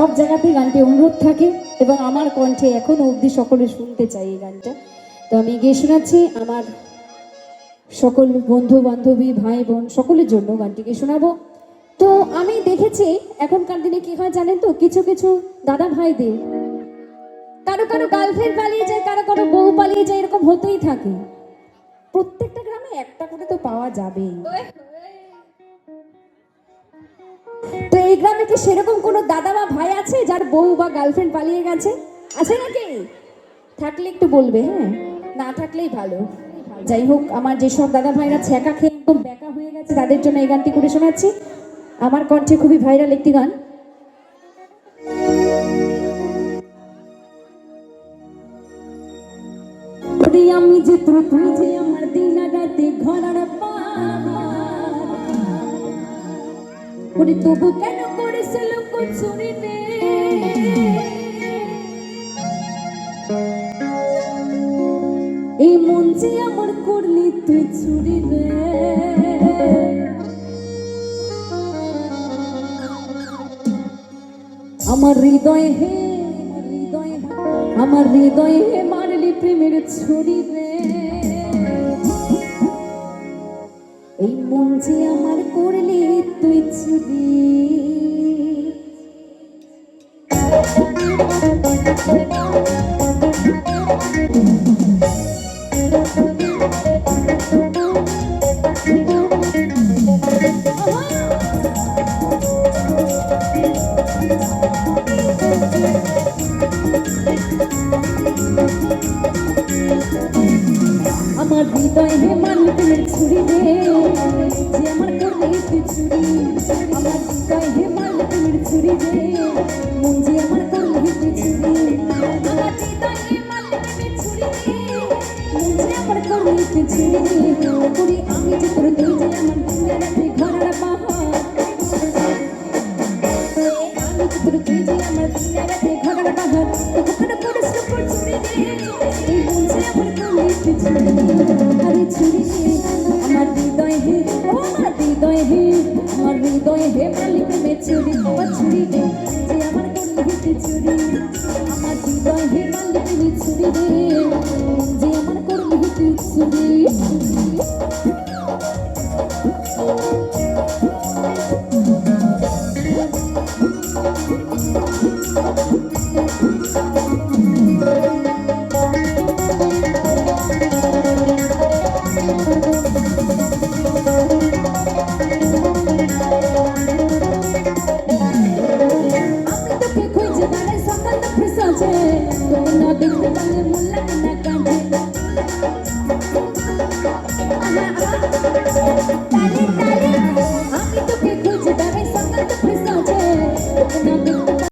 সব জায়গাতেই গানটি অনুরোধ থাকে এবং আমার কণ্ঠে এখনো অবধি সকলে শুনতে চাই এই গানটা। তো আমি গিয়ে শোনাচ্ছি আমার সকল বন্ধু বান্ধবী ভাই বোন সকলের জন্য গানটিকে শোনাবো। তো আমি দেখেছি এখনকার দিনে কি হয় জানেন তো, কিছু কিছু দাদা ভাইদের কারো কারো গার্লফ্রেন্ড পালিয়ে যায়, কারো কারো বউ পালিয়ে যায়, এরকম হতেই থাকে। প্রত্যেকটা গ্রামে একটা করে তো পাওয়া যাবেই। তো এই গ্রামে কি সেরকম কোনো দাদা বা ভাই আছে যার বউ বা গার্লফ্রেন্ড পালিয়ে গেছে? আছে নাকি? থাকলে একটু বলবে, হ্যাঁ, না থাকলেই ভালো। যাই হোক, আমার যেসব দাদা ভাইরা ছ্যাঁকা খেয়ে একদম বেকা হয়ে গেছে তাদের জন্য এই গানটি করে শোনাচ্ছি। আমার কণ্ঠে খুবই ভাইরাল একটি গান। আমি যে তুই যে আমার দিন রাতে ঘরার পাড়ি তবু কেন করেছিল চুরি রে, এই মন যে আমার করলি তুই চুরি রে। আমার হৃদয় হে আমার হৃদয় হে মারলি প্রেমের ছুরি রে, এই মন যে আমার করলি তুই চুরি। আমার হৃদয় হে মারলি প্রেমের ছুরি রে, যে আমার করলি তুই চুরি। আমার হৃদয় হে মারলি প্রেমের ছুরি রে, মন যে আমার করলি তুই চুরি। আমার হৃদয় হে মারলি প্রেমের ছুরি রে, মন যে আমার করলি তুই চুরি। করি আমি যে তোর তুই যে আমার দিনের রাতে ঘরার পাহাড়, আমি যে তোর তুই যে আমার দিনের রাতে ঘরার পাহাড়, তবু কেন করিস চুরি রে, এই মন যে আমার করলি তুই চুরি। আরে চুরি রে আমার হৃদয় হে, আমার হৃদয় হে, আমার হৃদয় হে মারলি প্রেমের ছুরি। আমার ছুরি রে যে আমার করলি তুই চুরি। আমার হৃদয় হে মারলি প্রেমের ছুরি রে, যে আমার করলি তুই চুরি। তোকে না দেখতে পারলে মন লাগে না কাঁদে।